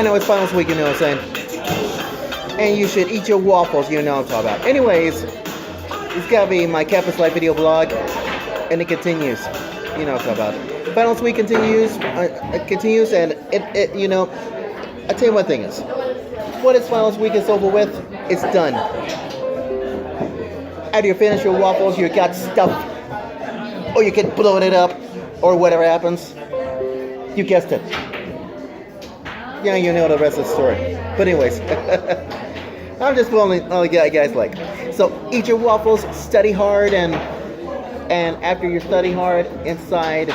I know it's finals week, you know what I'm saying? And you should eat your waffles, you know what I'm talking about. Anyways, it's gotta be my Campus Life video blog, and it continues. You know what I'm talking about. Finals week continues, and it you know, I tell you one thing is, what is finals week is over with, it's done. After you finish your waffles, you got stuffed, or you get blowing it up, or whatever happens. You guessed it. Yeah, you know the rest of the story. But anyways, I'm just only guys like. So eat your waffles, study hard, and after you study hard inside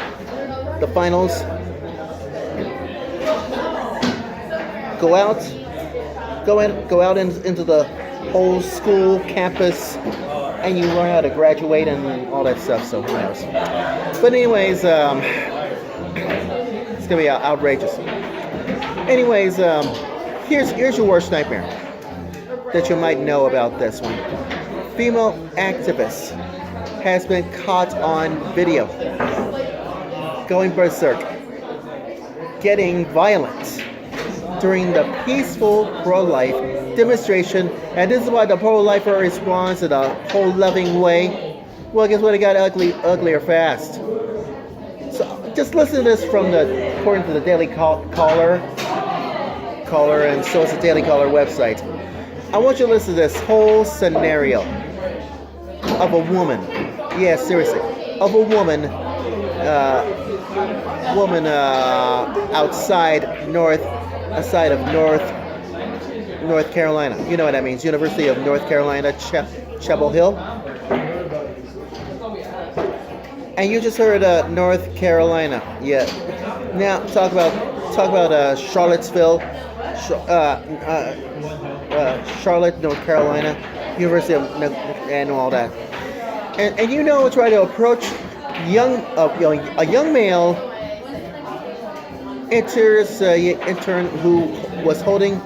the finals, go out into the whole school campus, and you learn how to graduate and all that stuff. So who knows? But anyways, it's gonna be outrageous. Anyways, here's your worst nightmare that you might know about this one. Female activist has been caught on video going berserk, getting violent during the peaceful pro-life demonstration, and this is why the pro-lifer responds in a whole loving way. Well, guess what? It got uglier fast. So just listen to this according to the Daily Caller, and so it's the Daily Caller website. I want you to listen to this whole scenario of a woman. Yeah, seriously, of a woman outside of North Carolina. You know what that means? University of North Carolina, Chapel Hill. And you just heard North Carolina. Yeah. Now talk about Charlottesville, Charlotte, North Carolina, University of and all that. And you know, try to approach a young male intern who was holding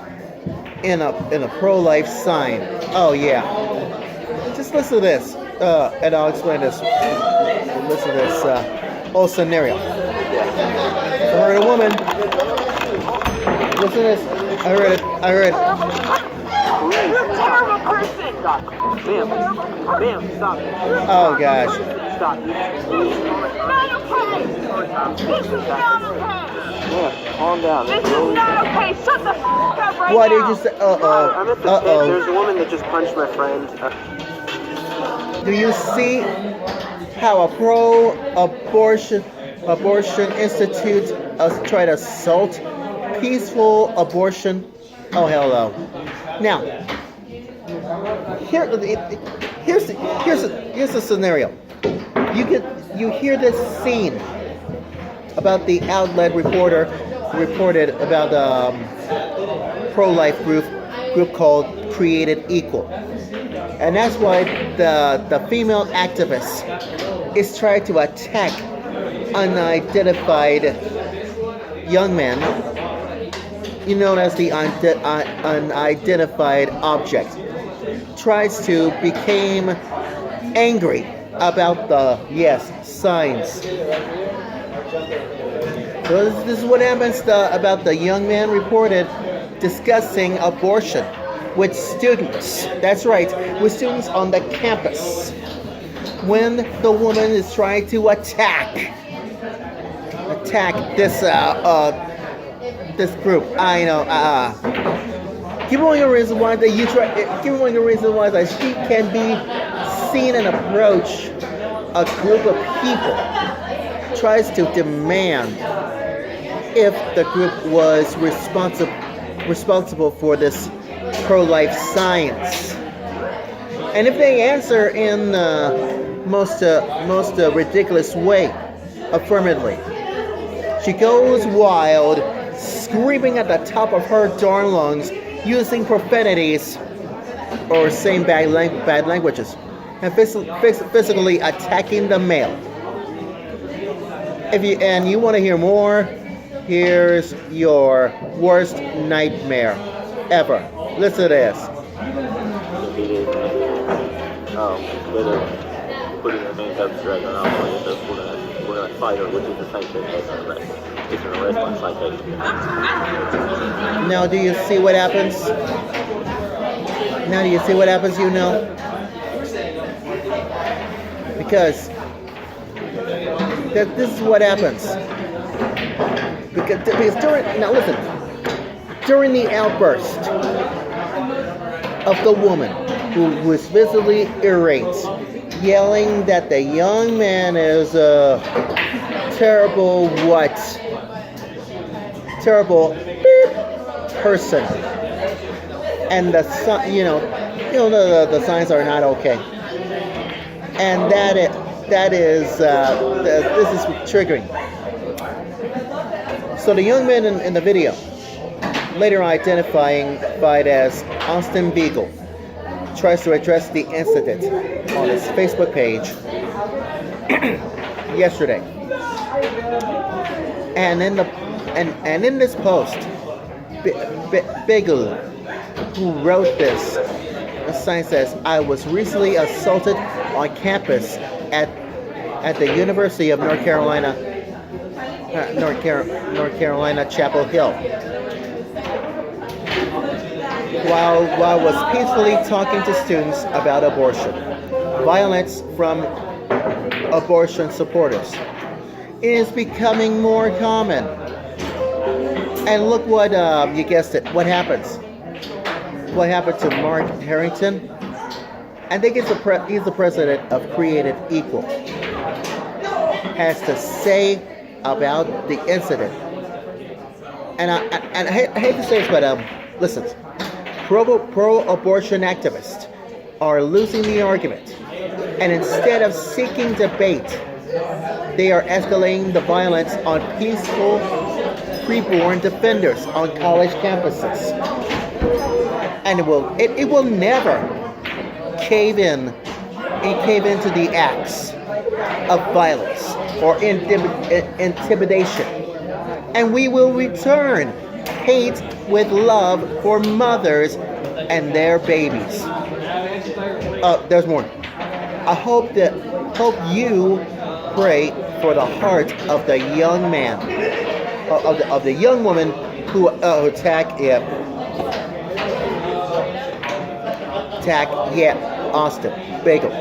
in a pro-life sign. Oh yeah. Just listen to this, and I'll explain this. Listen to this whole scenario. I heard a woman. Listen to this. I heard it. You're a terrible person. Stop. Ma'am, stop. Oh gosh. Stop. This is not okay. This is not okay. Yeah, calm down. This is not okay. Shut the f up right What now. did you say? I'm at the pit. There's a woman that just punched my friend. Do you see how a pro-abortion institute try to assault peaceful abortion? Oh hell no! Now, here's the scenario. You hear this scene about the outlet reported about the pro-life group called Created Equal, and that's why the female activist is trying to attack unidentified young men, known as the unidentified object, tries to become angry about the signs. So this is what happens about the young man reported discussing abortion with students. That's right, with students on the campus. When the woman is trying to attack this group, I know. Give one a reason why that she can be seen and approach a group of people. Tries to demand if the group was responsible for this pro-life science, and if they answer in most ridiculous way, affirmatively, she goes wild, screaming at the top of her darn lungs, using profanities or saying bad languages, and physically attacking the male. If you want to hear more, here's your worst nightmare ever. Listen to this. Putting the main tab drag on out, we're gonna fighter, which is the same thing as an arrest. It's an arrest by citation. Now, do you see what happens? Now, do you see what happens? Because this is what happens. Because during the outburst of the woman who was visibly irate, yelling that the young man is a terrible person, and the signs are not okay, and this is triggering. So the young man in the video, later identified as Austin Beagle, tries to address the incident on his Facebook page yesterday. And in this post, Beagle, who wrote this, the sign says, "I was recently assaulted on campus at the University of North Carolina, Chapel Hill, while I was peacefully talking to students about abortion. Violence from abortion supporters is becoming more common." And look what, you guessed it, what happens? What happened to Mark Harrington? I think he's the president of Created Equal. Has to say about the incident. And I hate to say this, but listen, pro-abortion activists are losing the argument, and instead of seeking debate, they are escalating the violence on peaceful preborn defenders on college campuses, and it will never cave into the acts of violence or intimidation, and we will return hate with love for mothers and their babies. There's more. I hope you pray for the heart of the young man, of the young woman who attacked Austin Beagle.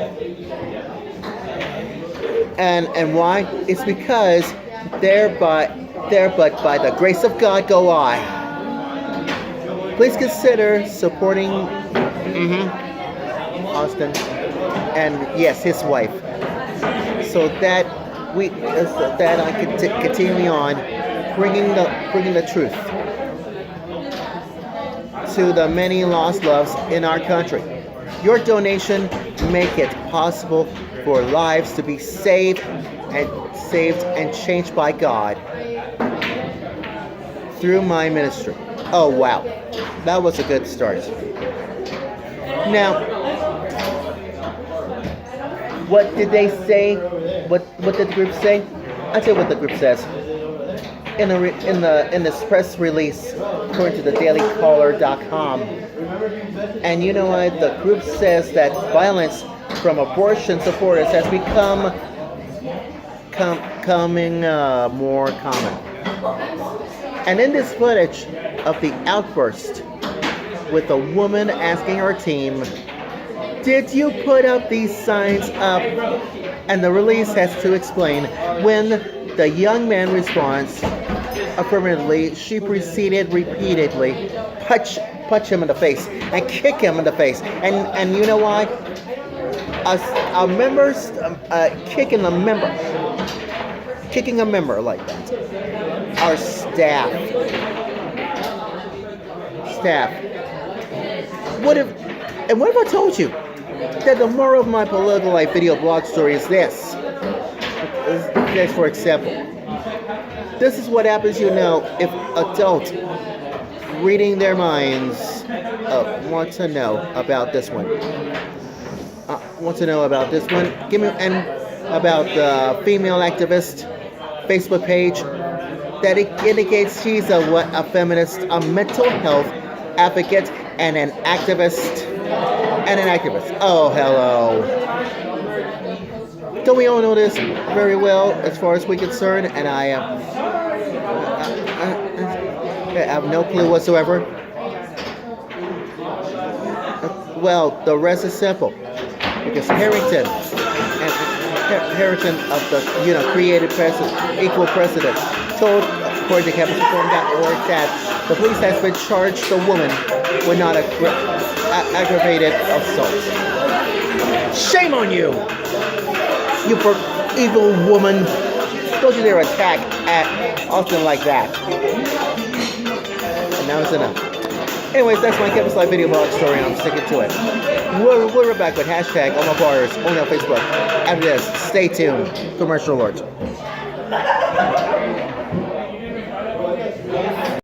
And why? It's because there but by the grace of God go I. Please consider supporting Austin and yes, his wife, so that I can continue on bringing the truth to the many lost loves in our country. Your donation make it possible for lives to be saved and changed by God through my ministry. Oh wow, that was a good start. Now, what did they say? What did the group say? I'll tell you what the group says. In this press release, according to thedailycaller.com, and you know what? The group says that violence from abortion supporters has become more common. And in this footage of the outburst, with a woman asking her team, "Did you put up these signs up?" And the release has to explain when the young man responds affirmatively, she proceeded repeatedly punch him in the face and kick him in the face. And you know why? A member's kicking a member like that. Our staff. What if I told you that the moral of my political life video blog story is this? For example, this is what happens, if adults reading their minds want to know about this one. Give me about the female activist Facebook page that indicates she's a feminist, a mental health advocate, and an activist. Oh, hello. Don't we all know this very well as far as we're concerned? And I have no clue whatsoever. Well, the rest is simple. Because Harrington of the created president, equal precedent, told according to campusreform.org that the police has been charged the woman with not aggravated assault. Shame on you, you evil woman! Don't you dare attack at Austin like that. And now it's enough. Anyways, that's my Campus Life video blog story, and I'm sticking to it. We're back with hashtag all my bars only on Facebook. After this, stay tuned. Commercial alert.